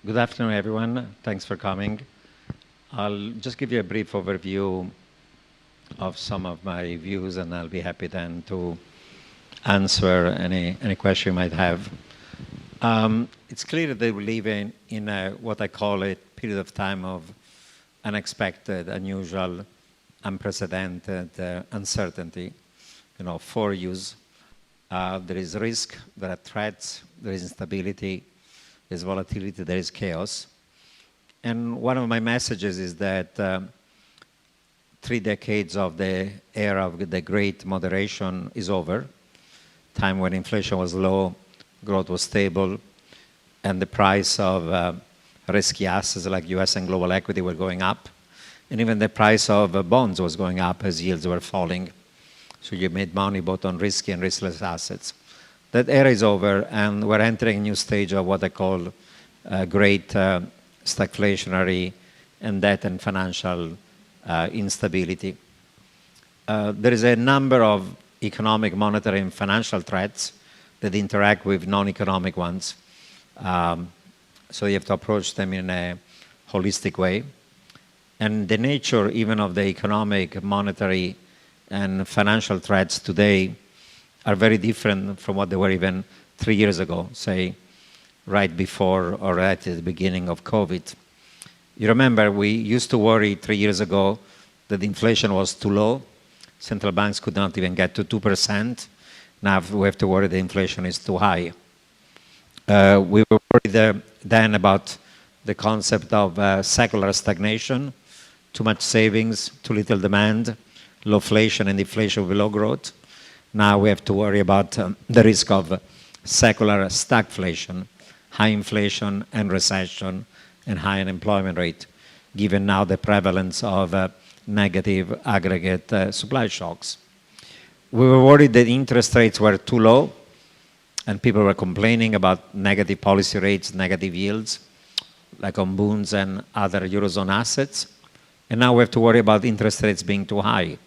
Good afternoon, everyone. Thanks for coming. I'll just give you a brief overview of some of my views, and I'll be happy then to answer any question you might have. It's clear that we live in what I call a period of time of unexpected, unusual, unprecedented uncertainty. For use. There is risk, there are threats, there is instability, there's volatility, there is chaos. And one of my messages is that 3 decades of the era of the great moderation is over. Time when inflation was low, growth was stable, and the price of risky assets like US and global equity were going up. And even the price of bonds was going up as yields were falling. So you made money both on risky and riskless assets. That era is over, and we're entering a new stage of what I call great stagflationary and debt and financial instability. There is a number of economic, monetary, and financial threats that interact with non-economic ones. So you have to approach them in a holistic way. And the nature even of the economic, monetary, and financial threats today are very different from what they were even 3 years ago, say, right before or right at the beginning of COVID. You remember we used to worry 3 years ago that inflation was too low. Central banks could not even get to 2%. Now we have to worry that inflation is too high. We were worried then about the concept of secular stagnation, too much savings, too little demand, lowflation and deflation with low growth. Now we have to worry about the risk of secular stagflation, high inflation and recession, and high unemployment rate, given now the prevalence of negative aggregate supply shocks. We were worried that interest rates were too low, and people were complaining about negative policy rates, negative yields, like on bonds and other Eurozone assets. And now we have to worry about interest rates being too high,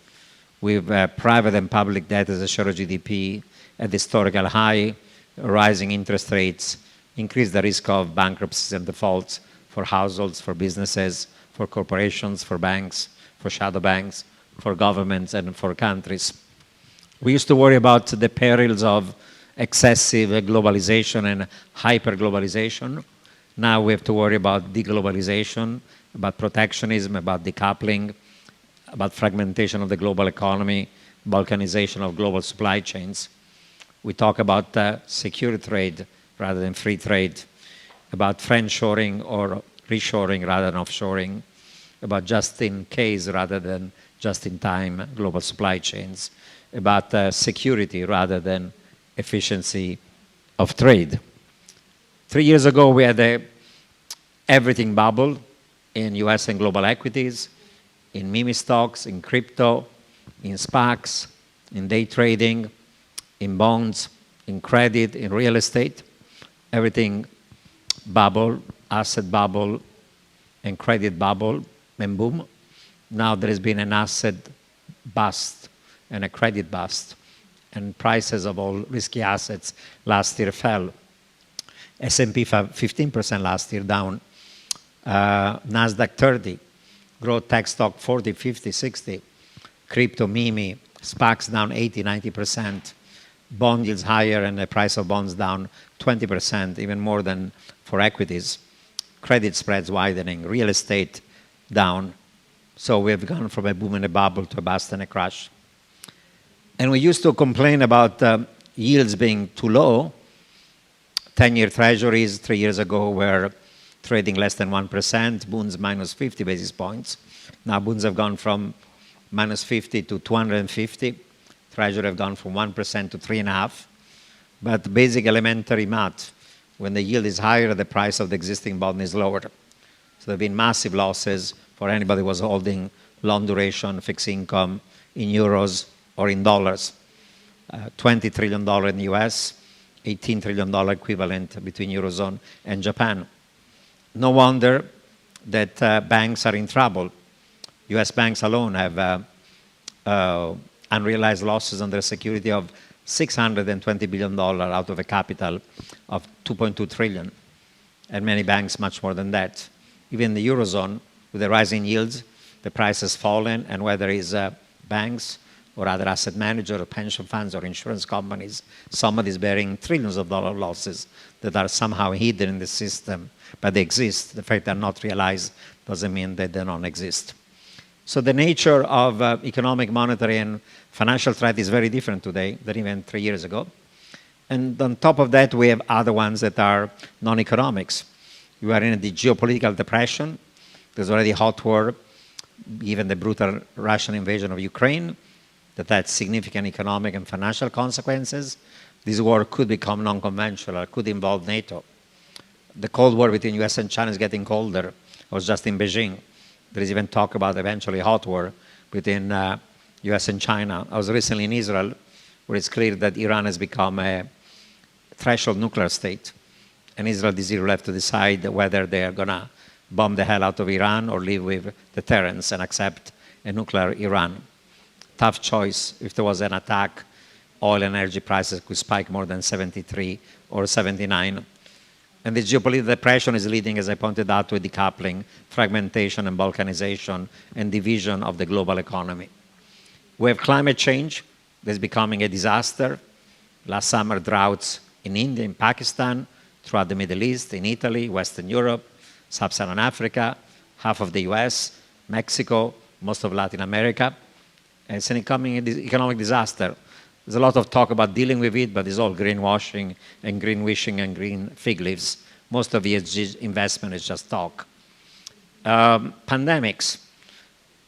with private and public debt as a share of GDP at historical high, rising interest rates, increase the risk of bankruptcies and defaults for households, for businesses, for corporations, for banks, for shadow banks, for governments, and for countries. We used to worry about the perils of excessive globalization and hyper-globalization. Now we have to worry about deglobalization, about protectionism, about decoupling, about fragmentation of the global economy, balkanization of global supply chains. We talk about secure trade rather than free trade, about friendshoring or reshoring rather than offshoring, about just-in-case rather than just-in-time global supply chains, about security rather than efficiency of trade. 3 years ago, we had a everything bubble in US and global equities, in meme stocks, in crypto, in SPACs, in day trading, in bonds, in credit, in real estate. Everything bubble, asset bubble, and credit bubble, and boom. Now there has been an asset bust and a credit bust, and prices of all risky assets last year fell. S&P 15% last year down, NASDAQ 30, growth tech stock 40, 50, 60, crypto, meme, SPACs down 80, 90%, bond yields higher and the price of bonds down 20%, even more than for equities, credit spreads widening, real estate down. So we have gone from a boom and a bubble to a bust and a crash. And we used to complain about yields being too low. 10-year treasuries 3 years ago were trading less than 1%, bonds minus 50 basis points. Now bonds have gone from minus 50 to 250. Treasury have gone from 1% to 3.5%. But basic elementary math, when the yield is higher, the price of the existing bond is lower. So there have been massive losses for anybody who was holding long duration fixed income in euros or in dollars. $20 trillion in the US, $18 trillion equivalent between Eurozone and Japan. No wonder that banks are in trouble. US banks alone have unrealized losses on their security of $620 billion out of a capital of $2.2 trillion. and many banks much more than that. Even the Eurozone, with the rising yields, the price has fallen, and whether it's banks or other asset managers or pension funds or insurance companies, somebody is bearing trillions of dollars losses that are somehow hidden in the system, but they exist. The fact they're not realized doesn't mean that they don't exist. So the nature of economic, monetary, and financial threat is very different today than even 3 years ago. And on top of that, we have other ones that are non-economics. We are in the geopolitical depression. There's already hot war, given the brutal Russian invasion of Ukraine, that had significant economic and financial consequences. This war could become non-conventional, could involve NATO. The Cold War between US and China is getting colder. I was just in Beijing. There is even talk about eventually hot war between US and China. I was recently in Israel, where it's clear that Iran has become a threshold nuclear state. And Israel is left to decide whether they are going to bomb the hell out of Iran or live with deterrence and accept a nuclear Iran. Tough choice. If there was an attack, oil and energy prices could spike more than 73 or 79. And the geopolitical depression is leading, as I pointed out, to a decoupling, fragmentation, and balkanization, and division of the global economy. We have climate change that's becoming a disaster. Last summer, droughts in India, in Pakistan, throughout the Middle East, in Italy, Western Europe, Sub-Saharan Africa, half of the US, Mexico, most of Latin America. And it's an economic disaster. There's a lot of talk about dealing with it, but it's all greenwashing and green wishing and green fig leaves. Most of ESG investment is just talk. Pandemics.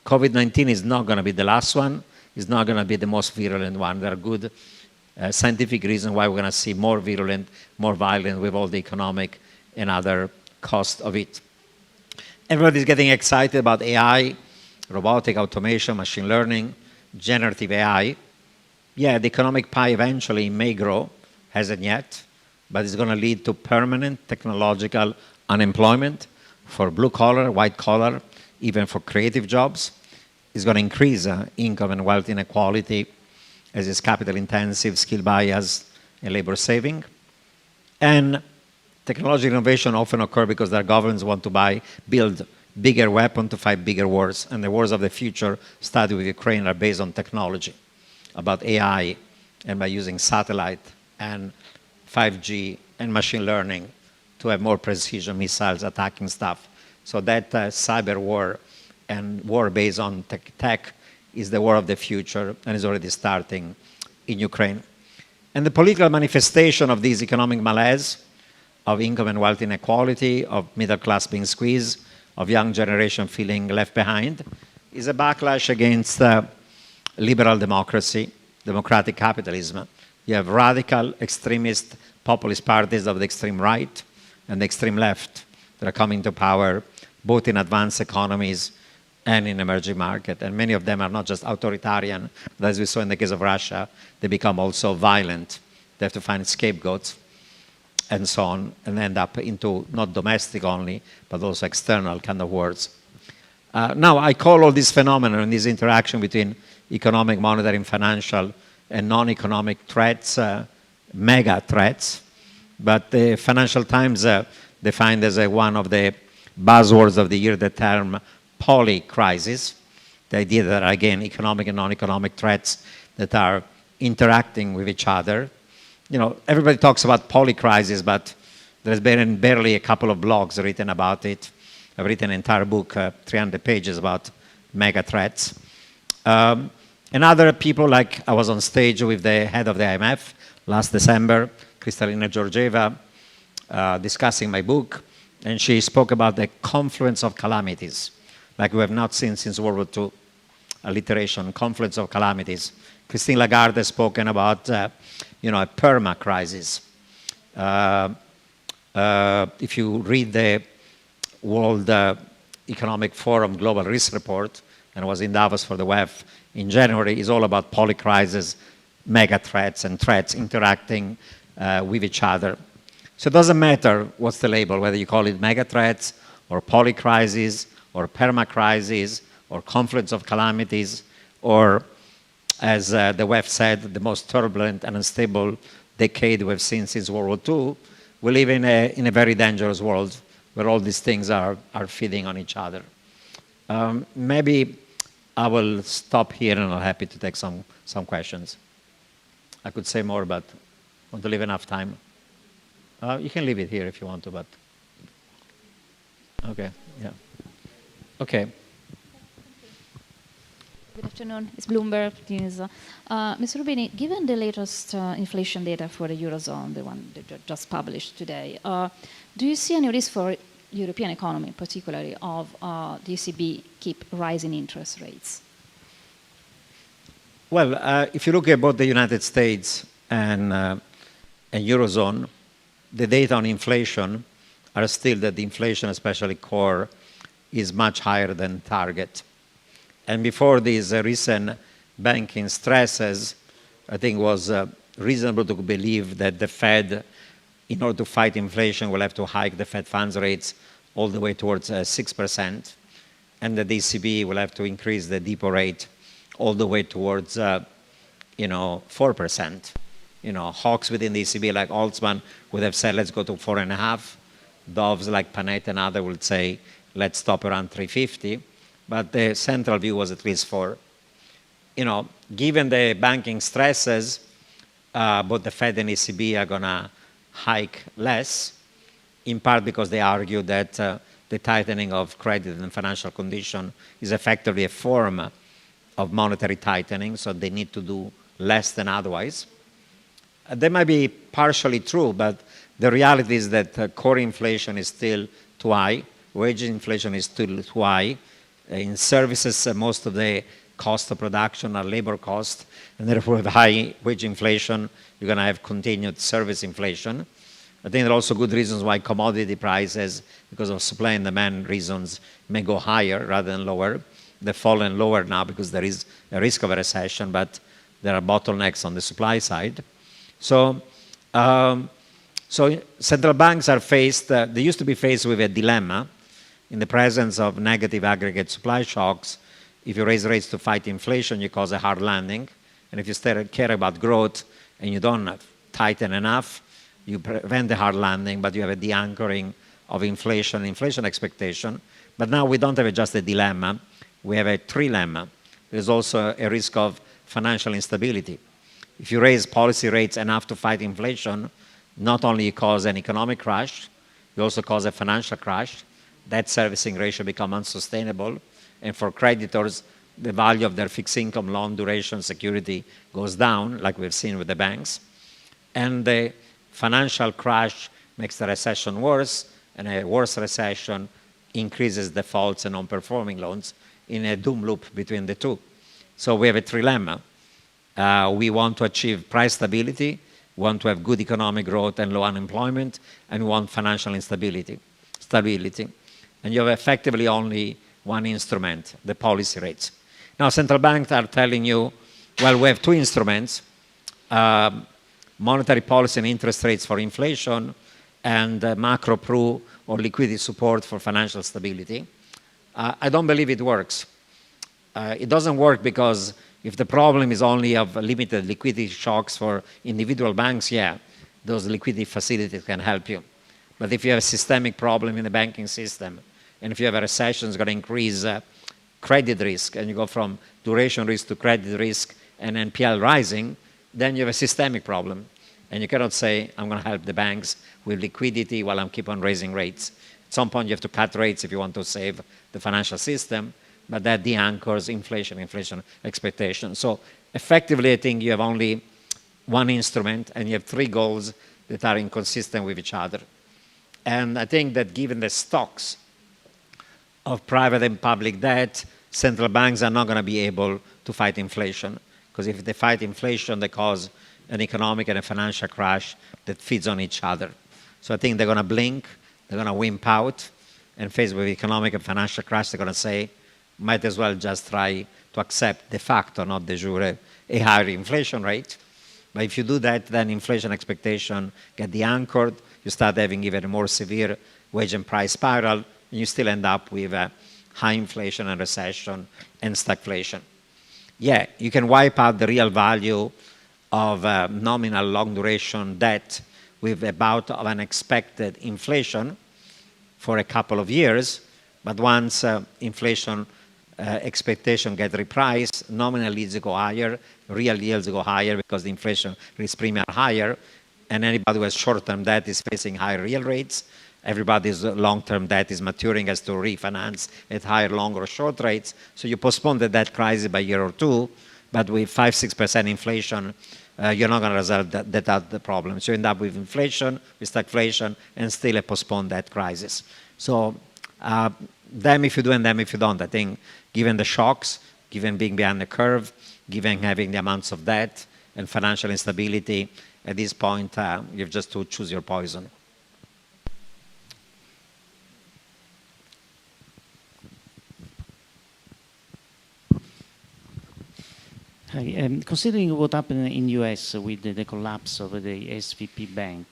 COVID-19 is not going to be the last one. It's not going to be the most virulent one. There are good scientific reasons why we're going to see more virulent, more violent with all the economic and other costs of it. Everybody's getting excited about AI, robotic automation, machine learning, generative AI. Yeah, the economic pie eventually may grow, hasn't yet, but it's going to lead to permanent technological unemployment for blue collar, white collar, even for creative jobs. It's going to increase income and wealth inequality as it's capital intensive, skill bias, and labor saving. And technology innovation often occurs because their governments want to build bigger weapons to fight bigger wars. And the wars of the future started with Ukraine are based on technology, about AI, and by using satellite and 5G and machine learning to have more precision missiles attacking stuff. So that cyber war and war based on tech is the war of the future and is already starting in Ukraine. And the political manifestation of this economic malaise, of income and wealth inequality, of middle class being squeezed, of young generation feeling left behind, is a backlash against liberal democracy, democratic capitalism. You have radical, extremist, populist parties of the extreme right and the extreme left that are coming to power, both in advanced economies and in emerging markets. And many of them are not just authoritarian, but as we saw in the case of Russia, they become also violent. They have to find scapegoats and so on, and end up into not domestic only, but also external kind of wars. Now, I call all these phenomena and this interaction between economic, monetary, and financial and non-economic threats, mega threats. But the Financial Times defined as one of the buzzwords of the year the term polycrisis, the idea that, again, economic and non-economic threats that are interacting with each other. You know, everybody talks about polycrisis, but there's been barely a couple of blogs written about it. I've written an entire book, 300 pages about mega threats. And other people, like I was on stage with the head of the IMF last December, Kristalina Georgieva, discussing my book, and she spoke about the confluence of calamities, like we have not seen since World War II, alliteration, confluence of calamities. Christine Lagarde has spoken about, a perma crisis. If you read the World Economic Forum Global Risk Report, and I was in Davos for the WEF in January, is all about polycrisis, mega threats, and threats interacting with each other. So it doesn't matter what's the label, whether you call it mega threats, or polycrisis, or permacrisis, or confluence of calamities, or, as the WEF said, the most turbulent and unstable decade we've seen since World War II. we live in a very dangerous world where all these things are feeding on each other. Maybe I will stop here and I'm happy to take some questions. I could say more, but I want to leave enough time. You can leave it here if you want to, but okay, yeah. Okay. Good afternoon. It's Bloomberg News. Mr. Roubini, given the latest inflation data for the Eurozone, the one that you just published today, do you see any risk for European economy, particularly of the ECB keep rising interest rates? Well, if you look at both the United States and Eurozone, the data on inflation are still that the inflation, especially core, is much higher than target. And before these recent banking stresses, I think it was reasonable to believe that the Fed, in order to fight inflation, will have to hike the Fed funds rates all the way towards 6%, and that the ECB will have to increase the depo rate all the way towards 4%. Hawks within the ECB like Altman would have said, let's go to 4.5. Doves like Panetta and others would say, let's stop around 350. But the central view was at least 4. Given the banking stresses, both the Fed and ECB are going to hike less, in part because they argue that the tightening of credit and financial condition is effectively a form of monetary tightening, so they need to do less than otherwise. That might be partially true, but the reality is that core inflation is still too high, wage inflation is still too high. In services, most of the cost of production are labor costs, and therefore with high wage inflation, you're going to have continued service inflation. I think there are also good reasons why commodity prices, because of supply and demand reasons, may go higher rather than lower. They've fallen lower now because there is a risk of a recession, but there are bottlenecks on the supply side. So central banks are faced, they used to be faced with a dilemma. In the presence of negative aggregate supply shocks, if you raise rates to fight inflation, you cause a hard landing. And if you care about growth and you don't tighten enough, you prevent the hard landing, but you have a de-anchoring of inflation expectation. But now we don't have just a dilemma, we have a trilemma. There's also a risk of financial instability. If you raise policy rates enough to fight inflation, not only you cause an economic crash, you also cause a financial crash. That servicing ratio becomes unsustainable. And for creditors, the value of their fixed income long duration security goes down, like we've seen with the banks. And the financial crash makes the recession worse, and a worse recession increases defaults and non-performing loans in a doom loop between the two. So we have a trilemma. We want to achieve price stability, we want to have good economic growth and low unemployment, and we want financial stability. And you have effectively only one instrument, the policy rates. Now, central banks are telling you, well, we have two instruments, monetary policy and interest rates for inflation, and macro pru or liquidity support for financial stability. I don't believe it works. It doesn't work because if the problem is only of limited liquidity shocks for individual banks, yeah, those liquidity facilities can help you. But if you have a systemic problem in the banking system, and if you have a recession, it's going to increase credit risk, and you go from duration risk to credit risk and NPL rising, then you have a systemic problem. And you cannot say, I'm going to help the banks with liquidity while I'm keep on raising rates. At some point, you have to cut rates if you want to save the financial system, but that de-anchors inflation expectation. So effectively, I think you have only one instrument, and you have three goals that are inconsistent with each other. And I think that given the stocks of private and public debt, central banks are not going to be able to fight inflation. Because if they fight inflation, they cause an economic and a financial crash that feeds on each other. So I think they're going to blink, they're going to wimp out, and faced with economic and financial crash, they're going to say, might as well just try to accept de facto, not de jure, a higher inflation rate. But if you do that, then inflation expectation get de-anchored, you start having even a more severe wage and price spiral, and you still end up with high inflation and recession and stagflation. Yeah, you can wipe out the real value of nominal long duration debt with a bout of unexpected inflation for a couple of years, but once inflation expectation get repriced, nominal yields go higher, real yields go higher because the inflation risk premium are higher, and anybody who has short-term debt is facing higher real rates. Everybody's long-term debt is maturing, has to refinance at higher, long or short rates. So you postpone the debt crisis by a year or two, but with 5-6% inflation, you're not going to resolve that problem. So you end up with inflation, with stagflation, and still a postponed debt crisis. So them if you do and them if you don't. I think given the shocks, given being behind the curve, given having the amounts of debt and financial instability, at this point, you have just to choose your poison. Hi. Considering what happened in US with the collapse of the SVP bank,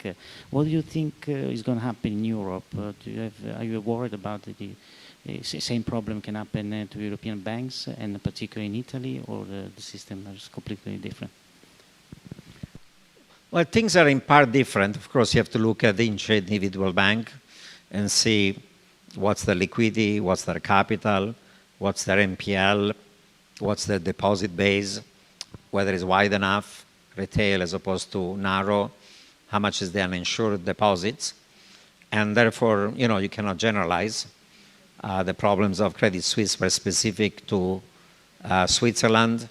what do you think is going to happen in Europe? Are you worried about the same problem can happen to European banks, and particularly in Italy, or the system is completely different? Well, things are in part different. Of course, you have to look at each individual bank and see what's their liquidity, what's their capital, what's their NPL, what's their deposit base, whether it's wide enough, retail as opposed to narrow, how much is the uninsured deposits. And therefore, you cannot generalize. The problems of Credit Suisse were specific to Switzerland.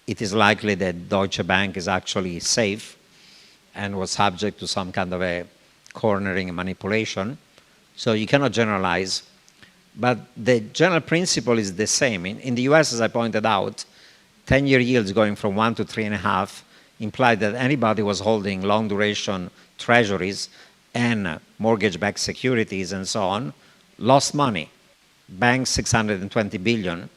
It is likely that Deutsche Bank is actually safe and was subject to some kind of a cornering and manipulation. So you cannot generalize. But the general principle is the same. In the US, as I pointed out, 10-year yields going from 1 to 3.5 implied that anybody was holding long-duration treasuries and mortgage-backed securities and so on lost money. Banks, 620 billion.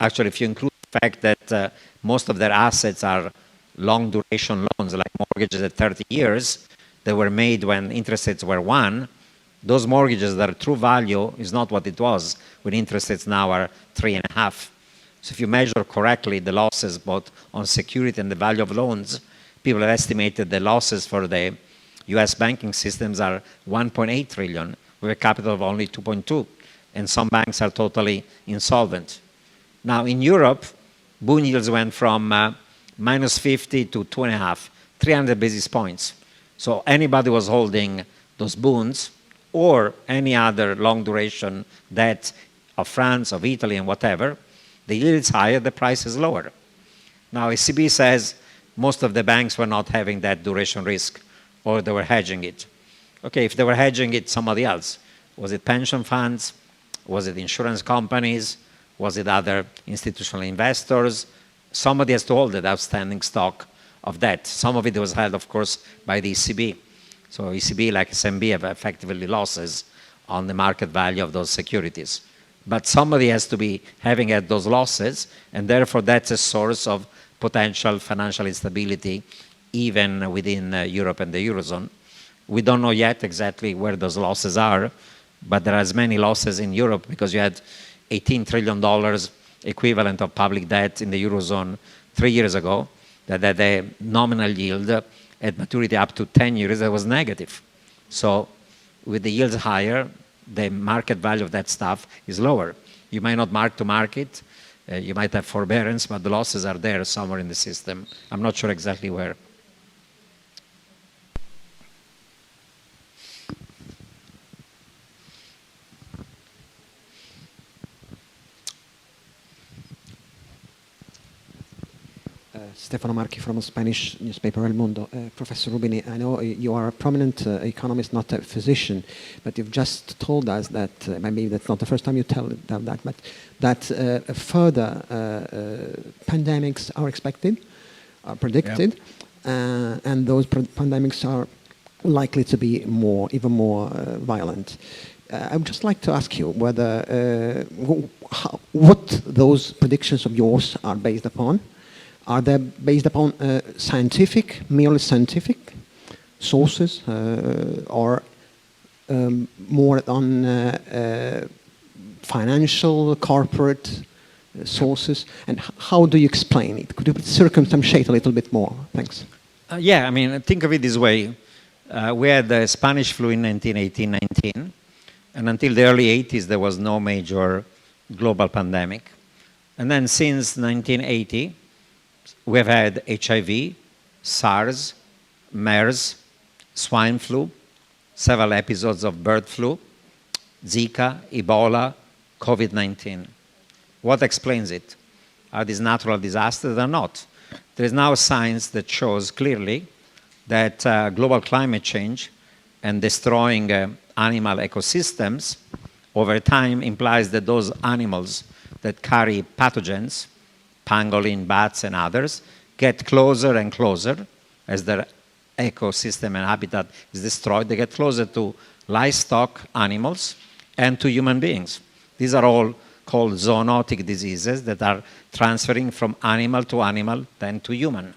Actually, if you include the fact that most of their assets are long-duration loans, like mortgages at 30 years, that were made when interest rates were 1, those mortgages, their true value is not what it was when interest rates now are 3.5. So if you measure correctly the losses both on security and the value of loans, people have estimated the losses for the US banking systems are 1.8 trillion with a capital of only 2.2. And some banks are totally insolvent. Now in Europe, bond yields went from minus 50 to 2.5, 300 basis points. So anybody was holding those bonds or any other long duration debt of France, of Italy, and whatever, the yield is higher, the price is lower. Now, ECB says most of the banks were not having that duration risk, or they were hedging it. Okay, if they were hedging it, somebody else. Was it pension funds? Was it insurance companies? Was it other institutional investors? Somebody has to hold that outstanding stock of debt. Some of it was held, of course, by the ECB. So ECB, like SMB, have effectively losses on the market value of those securities. But somebody has to be having had those losses, and therefore that's a source of potential financial instability even within Europe and the Eurozone. We don't know yet exactly where those losses are, but there are as many losses in Europe because you had $18 trillion equivalent of public debt in the Eurozone 3 years ago that had a nominal yield at maturity up to 10 years that was negative. So with the yields higher, the market value of that stuff is lower. You might not mark to market, you might have forbearance, but the losses are there somewhere in the system. I'm not sure exactly where. Stefano Marchi from a Spanish newspaper El Mundo. Professor Roubini, I know you are a prominent economist, not a physician, but you've just told us that, maybe that's not the first time you tell that, but that further pandemics are expected, are predicted, and those pandemics are likely to be even more violent. I would just like to ask you whether what those predictions of yours are based upon. Are they based upon merely scientific sources, or more on financial, corporate sources? And how do you explain it? Could you circumstantiate a little bit more? Thanks. Yeah, I mean, think of it this way. We had the Spanish flu in 1918-19, and until the early 80s, there was no major global pandemic. And then since 1980, we've had HIV, SARS, MERS, swine flu, several episodes of bird flu, Zika, Ebola, COVID-19. What explains it? Are these natural disasters or not? There is now science that shows clearly that global climate change and destroying animal ecosystems over time implies that those animals that carry pathogens, pangolin, bats, and others, get closer and closer as their ecosystem and habitat is destroyed. They get closer to livestock animals and to human beings. These are all called zoonotic diseases that are transferring from animal to animal, then to human.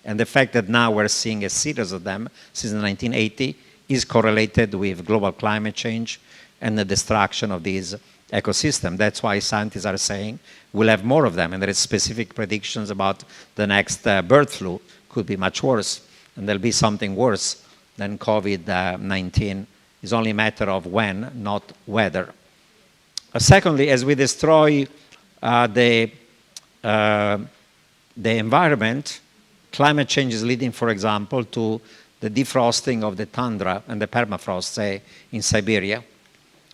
And the fact that now we're seeing a series of them since 1980 is correlated with global climate change and the destruction of these ecosystems. That's why scientists are saying we'll have more of them. And there is specific predictions about the next bird flu could be much worse. And there'll be something worse than COVID-19. It's only a matter of when, not whether. Secondly, as we destroy the environment, climate change is leading, for example, to the defrosting of the tundra and the permafrost, say, in Siberia.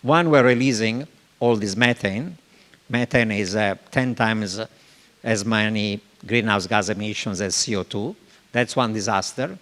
One, we're releasing all this methane. Methane is 10 times as many greenhouse gas emissions as CO2. That's one disaster.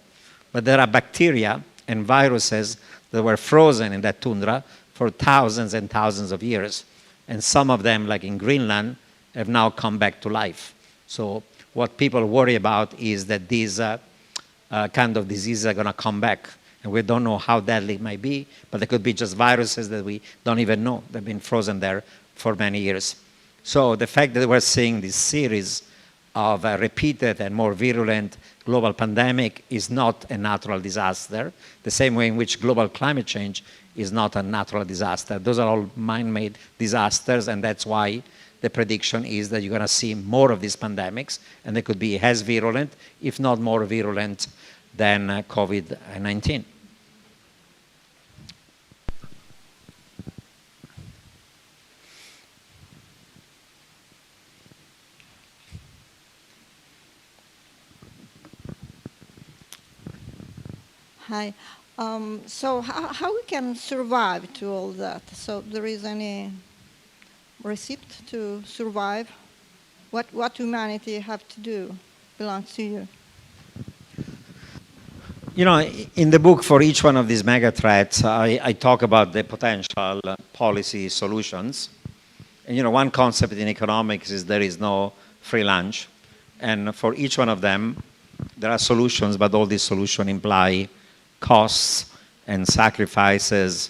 But there are bacteria and viruses that were frozen in that tundra for thousands and thousands of years. And some of them, like in Greenland, have now come back to life. So what people worry about is that these kind of diseases are going to come back. And we don't know how deadly it might be, but they could be just viruses that we don't even know. They've been frozen there for many years. So the fact that we're seeing this series of repeated and more virulent global pandemic is not a natural disaster, the same way in which global climate change is not a natural disaster. Those are all man-made disasters, and that's why the prediction is that you're going to see more of these pandemics, and they could be as virulent, if not more virulent, than COVID-19. Hi. So how we can survive to all that? So there is any recipe to survive? What humanity have to do belongs to you. You know, in the book for each one of these mega threats, I talk about the potential policy solutions. And you know, one concept in economics is there is no free lunch. And for each one of them, there are solutions, but all these solutions imply costs and sacrifices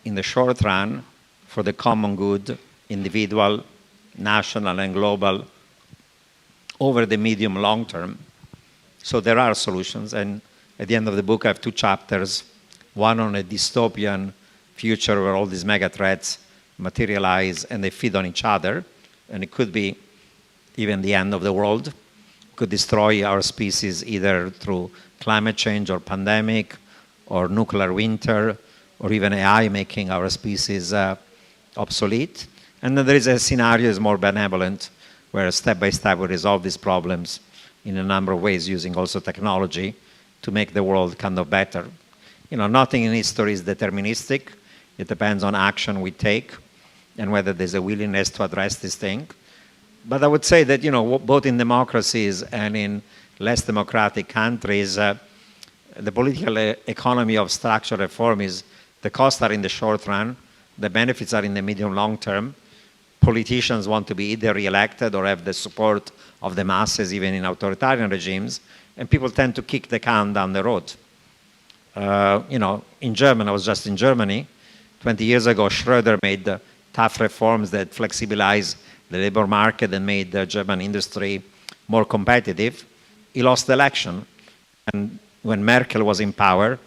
in the short run for the common good, individual, national, and global, over the medium long term. So there are solutions. And at the end of the book, I have 2 chapters, one on a dystopian future where all these mega threats materialize and they feed on each other. And it could be even the end of the world. It could destroy our species either through climate change or pandemic or nuclear winter or even AI making our species obsolete. And then there is a scenario that is more benevolent where step by step we resolve these problems in a number of ways using also technology to make the world kind of better. You know, nothing in history is deterministic. It depends on action we take and whether there's a willingness to address this thing. But I would say that, you know, both in democracies and in less democratic countries, the political economy of structural reform is the costs are in the short run, the benefits are in the medium long term. Politicians want to be either re-elected or have the support of the masses, even in authoritarian regimes, and people tend to kick the can down the road. You know, in Germany, I was just in Germany, 20 years ago, Schröder made tough reforms that flexibilized the labor market and made the German industry more competitive. He lost the election. And when Merkel was in power,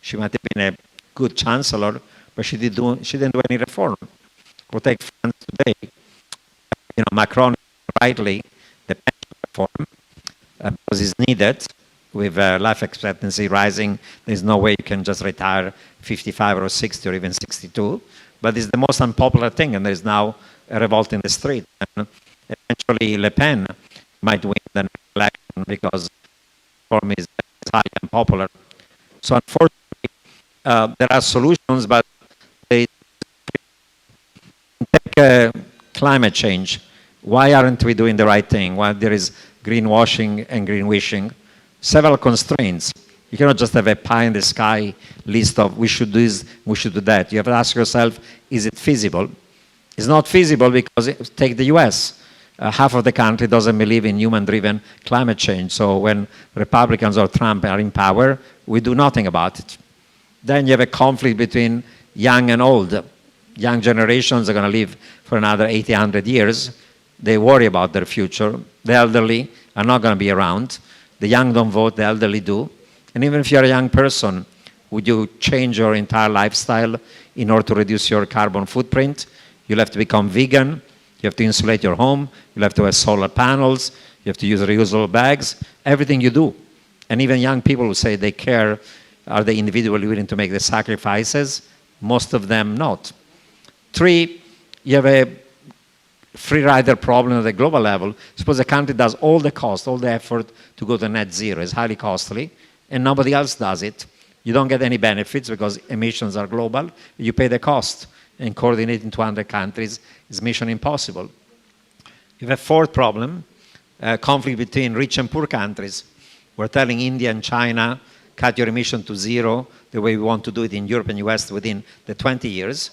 she might have been a good chancellor, but she didn't do any reform. We'll take France today. You know, Macron, rightly, the pension reform, because it's needed. with life expectancy rising, there's no way you can just retire 55 or 60 or even 62. But it's the most unpopular thing, and there's now a revolt in the street. And eventually Le Pen might win the next election because reform is highly unpopular. So unfortunately, there are solutions, but they take climate change. Why aren't we doing the right thing? Well, there is greenwashing and greenwishing. Several constraints. You cannot just have a pie in the sky list of we should do this, we should do that. You have to ask yourself, is it feasible? It's not feasible because, take the US. Half of the country doesn't believe in human-driven climate change. So when Republicans or Trump are in power, we do nothing about it. Then you have a conflict between young and old. Young generations are going to live for another 80, 100 years. They worry about their future. The elderly are not going to be around. The young don't vote, the elderly do. And even if you're a young person, would you change your entire lifestyle in order to reduce your carbon footprint? You'll have to become vegan. You have to insulate your home. You'll have to have solar panels. You have to use reusable bags. Everything you do. And even young people who say they care, are they individually willing to make the sacrifices? Most of them not. 3, you have a free rider problem at the global level. Suppose a country does all the cost, all the effort to go to net zero. It's highly costly, and nobody else does it. You don't get any benefits because emissions are global. You pay the cost, and coordinating 200 countries is mission impossible. You have a 4th problem, conflict between rich and poor countries. We're telling India and China, cut your emission to 0, the way we want to do it in Europe and US within the 20 years.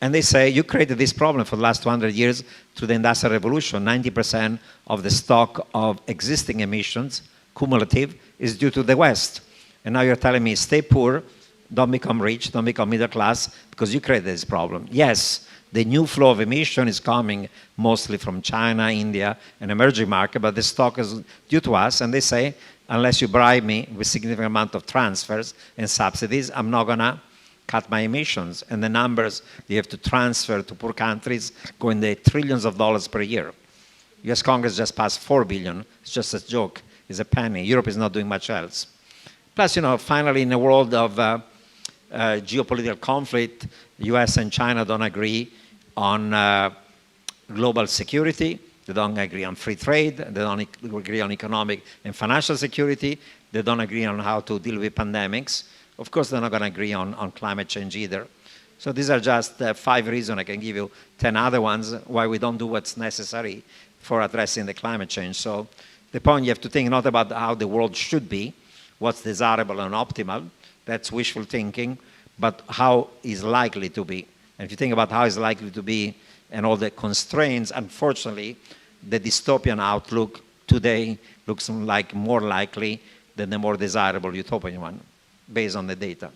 And they say, you created this problem for the last 200 years through the Industrial Revolution. 90% of the stock of existing emissions, cumulative, is due to the West. And now you're telling me, stay poor, don't become rich, don't become middle class, because you created this problem. Yes, the new flow of emission is coming mostly from China, India, and emerging market, but the stock is due to us. And they say, unless you bribe me with significant amount of transfers and subsidies, I'm not going to cut my emissions. And the numbers you have to transfer to poor countries go in the trillions of dollars per year. US Congress just passed $4 billion. It's just a joke. It's a penny. Europe is not doing much else. Plus, finally, in a world of geopolitical conflict, US and China don't agree on global security. They don't agree on free trade. They don't agree on economic and financial security. They don't agree on how to deal with pandemics. Of course, they're not going to agree on climate change either. So these are just 5 reasons. I can give you 10 other ones why we don't do what's necessary for addressing the climate change. So the point, you have to think not about how the world should be, what's desirable and optimal. That's wishful thinking. But how is likely to be. And if you think about how it's likely to be and all the constraints, unfortunately, the dystopian outlook today looks like more likely than the more desirable utopian one, based on the data.